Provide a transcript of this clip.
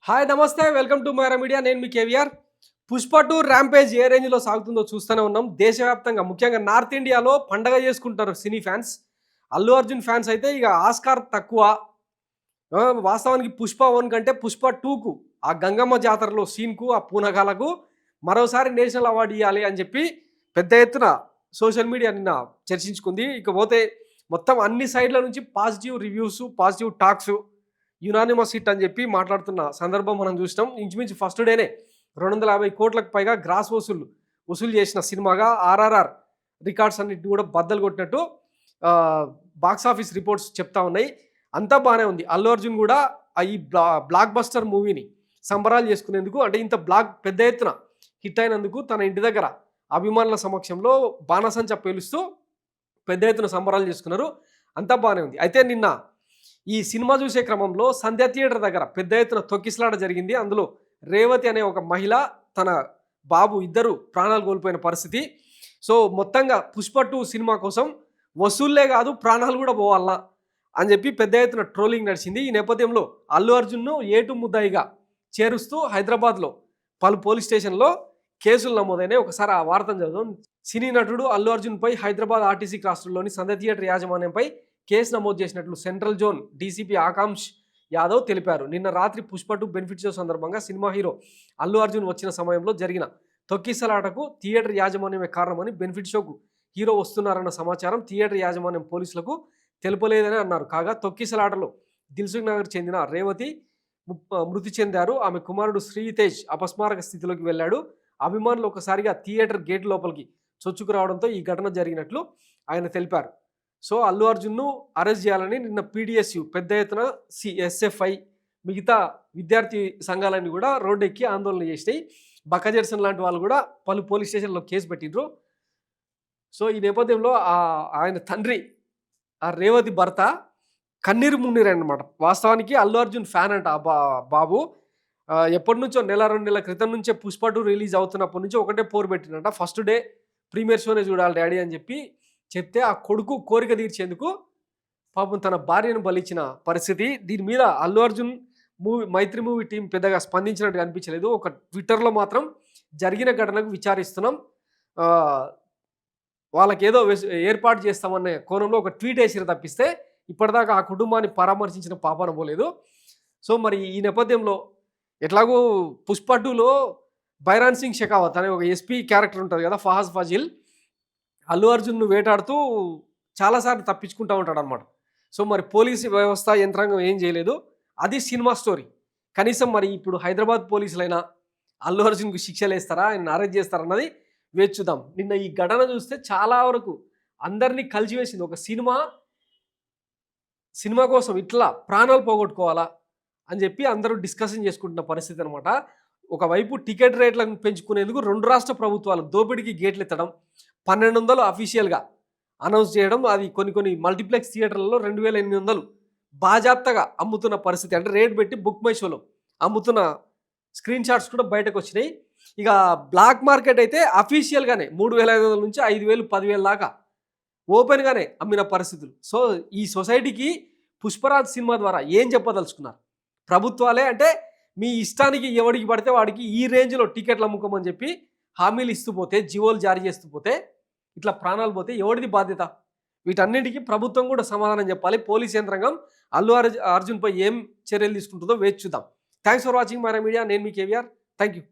Hi నమస్తే welcome to Myra Media. నేను మీ కేవీఆర్. పుష్ప 2 ర్యాంపేజ్ ఏ రేంజ్లో సాగుతుందో చూస్తూనే ఉన్నాం. దేశవ్యాప్తంగా ముఖ్యంగా నార్త్ ఇండియాలో పండగ చేసుకుంటారు సినీ ఫ్యాన్స్. అల్లు అర్జున్ ఫ్యాన్స్ అయితే ఇక ఆస్కార్ తక్కువ. వాస్తవానికి పుష్ప 1 కంటే పుష్ప 2కు ఆ గంగమ్మ జాతరలో సీన్కు ఆ పూనకాలకు మరోసారి నేషనల్ అవార్డు ఇవ్వాలి అని చెప్పి పెద్ద ఎత్తున సోషల్ మీడియా నిన్న చర్చించుకుంది. ఇకపోతే మొత్తం అన్ని సైడ్ల నుంచి positive reviews, positive talks, unanimous hit అని చెప్పి మాట్లాడుతున్న సందర్భం మనం చూసినాం. ఇంచుమించు ఫస్ట్ డేనే 250 కోట్లకు పైగా గ్రాస్ వసూలు చేసిన సినిమాగా ఆర్ఆర్ఆర్ రికార్డ్స్ అన్నిటిని కూడా బద్దలు కొట్టినట్టు బాక్స్ ఆఫీస్ రిపోర్ట్స్ చెప్తా ఉన్నాయి. అంతా బాగానే ఉంది. అల్లు అర్జున్ కూడా ఈ బ్లాక్ బస్టర్ మూవీని సంబరాలు చేసుకునేందుకు, అంటే ఇంత పెద్ద ఎత్తున హిట్ అయినందుకు తన ఇంటి దగ్గర అభిమానుల సమక్షంలో బాణసంచ పేలుస్తూ పెద్ద ఎత్తున సంబరాలు చేసుకున్నారు. అంతా బాగానే ఉంది. అయితే నిన్న ఈ సినిమా చూసే క్రమంలో సంధ్య థియేటర్ దగ్గర పెద్ద ఎత్తున తొక్కిసలాట జరిగింది. అందులో రేవతి అనే ఒక మహిళ, తన బాబు ఇద్దరు ప్రాణాలు కోల్పోయిన పరిస్థితి. సో మొత్తంగా పుష్ప 2 సినిమా కోసం వసూళ్లే కాదు ప్రాణాలు కూడా పోవాలా అని చెప్పి పెద్ద ఎత్తున ట్రోలింగ్ నడిచింది. ఈ నేపథ్యంలో అల్లు అర్జున్ను ఏటు ముద్దాయిగా చేరుస్తూ హైదరాబాద్లో పలు పోలీస్ స్టేషన్లో కేసులు నమోదైనాయి. ఒకసారి ఆ వార్తను చదువు. సినీ నటుడు అల్లు అర్జున్పై హైదరాబాద్ ఆర్టీసీ క్రాస్లోని సంధ్య థియేటర్ యాజమాన్యంపై కేసు నమోదు చేసినట్లు సెంట్రల్ జోన్ డీసీపీ ఆకాంక్ష్ యాదవ్ తెలిపారు. నిన్న రాత్రి పుష్ప 2 బెనిఫిట్ షో సందర్భంగా సినిమా హీరో అల్లు అర్జున్ వచ్చిన సమయంలో జరిగిన తొక్కిసలాటకు థియేటర్ యాజమాన్యమే కారణమని, బెనిఫిట్ షోకు హీరో వస్తున్నారన్న సమాచారం థియేటర్ యాజమాన్యం పోలీసులకు తెలుపలేదని అన్నారు. కాగా తొక్కిసలాటలో దిల్సుఖ్ నగర్ చెందిన రేవతి మృతి చెందారు. ఆమె కుమారుడు శ్రీతేజ్ అపస్మారక స్థితిలోకి వెళ్ళాడు. అభిమానులు ఒకసారిగా థియేటర్ గేట్ లోపలికి చొచ్చుకు రావడంతో ఈ ఘటన జరిగినట్లు ఆయన తెలిపారు. సో అల్లు అర్జున్ను అరెస్ట్ చేయాలని నిన్న పీడిఎస్యు పెద్ద ఎత్తున ఎస్ఎఫ్ఐ మిగతా విద్యార్థి సంఘాలన్నీ కూడా రోడ్డెక్కి ఆందోళన చేసినాయి. బక్కజెర్సన్ లాంటి వాళ్ళు కూడా పలు పోలీస్ స్టేషన్లో కేసు పెట్టిండ్రు. సో ఈ నేపథ్యంలో ఆయన తండ్రి ఆ రేవతి భర్త కన్నీరు మున్నీరు అనమాట. వాస్తవానికి అల్లు అర్జున్ ఫ్యాన్ అంట బాబు. ఎప్పటి నుంచో 1-2 నెలల క్రితం నుంచే పుష్ప 2 రిలీజ్ అవుతున్నప్పటి నుంచి ఒకటే పోరు పెట్టినట. ఫస్ట్ డే ప్రీమియర్ షోనే చూడాలి డాడీ అని చెప్పి చెప్తే ఆ కొడుకు కోరిక తీర్చేందుకు పాపం తన భార్యను బలిచ్చిన పరిస్థితి. దీని మీద అల్లు అర్జున్ మైత్రి మూవీ టీం పెద్దగా స్పందించినట్టు అనిపించలేదు. ఒక ట్విట్టర్లో మాత్రం జరిగిన ఘటనకు విచారిస్తున్నాం, వాళ్ళకేదో ఏర్పాటు చేస్తామనే కోణంలో ఒక ట్వీట్ వేసిరు తప్పిస్తే ఇప్పటిదాకా ఆ కుటుంబాన్ని పరామర్శించిన పాపన పోలేదు. సో మరి ఈ నేపథ్యంలో ఎట్లాగో పుష్ప 2లో బైరాన్ సింగ్ షెకావత్ అనే ఒక ఎస్పీ క్యారెక్టర్ ఉంటుంది కదా, ఫహాజ్ ఫాజిల్, అల్లు అర్జున్ను వేటాడుతూ చాలాసార్లు తప్పించుకుంటూ ఉంటాడు అనమాట. సో మరి పోలీసు వ్యవస్థ యంత్రాంగం ఏం చేయలేదు. అది సినిమా స్టోరీ. కనీసం మరి ఇప్పుడు హైదరాబాద్ పోలీసులైనా అల్లు అర్జున్కు శిక్షలు వేస్తారా, ఆయన అరెస్ట్ చేస్తారన్నది వేచి చూద్దాం. నిన్న ఈ ఘటన చూస్తే చాలా వరకు అందరినీ కలిసివేసింది. ఒక సినిమా కోసం ఇట్లా ప్రాణాలు పోగొట్టుకోవాలా అని చెప్పి అందరూ డిస్కషన్ చేసుకుంటున్న పరిస్థితి అనమాట. ఒకవైపు టికెట్ రేట్లను పెంచుకునేందుకు 2 రాష్ట్ర ప్రభుత్వాలు దోపిడీకి గేట్లు ఎత్తడం, 1200 అఫీషియల్గా అనౌన్స్ చేయడం, అది కొన్ని మల్టీప్లెక్స్ థియేటర్లలో 2800 బాజాప్తగా అమ్ముతున్న పరిస్థితి. అంటే రేట్ పెట్టి బుక్ మై షోలో అమ్ముతున్న స్క్రీన్ షాట్స్ కూడా బయటకు వచ్చినాయి. ఇక బ్లాక్ మార్కెట్ అయితే అఫీషియల్గానే 3500 నుంచి 5000, 10,000 దాకా ఓపెన్గానే అమ్మిన పరిస్థితులు. సో ఈ సొసైటీకి పుష్పరాజ్ సినిమా ద్వారా ఏం చెప్పదలుచుకున్నారు? ప్రభుత్వాలే అంటే మీ ఇష్టానికి ఎవడికి పడితే వాడికి ఈ రేంజ్లో టికెట్లు అమ్ముకోమని చెప్పి హామీలు ఇస్తూ పోతే, జీవోలు జారీ చేస్తూ పోతే, ఇట్లా ప్రాణాలు పోతే ఎవరిది బాధ్యత? వీటన్నిటికీ ప్రభుత్వం కూడా సమాధానం చెప్పాలి. పోలీస్ యంత్రాంగం అల్లు అర్జున్పై ఏం చర్యలు తీసుకుంటుందో వేచి చూద్దాం. Thanks for watching Myra Media. నేను మీ కేవీఆర్. Thank you.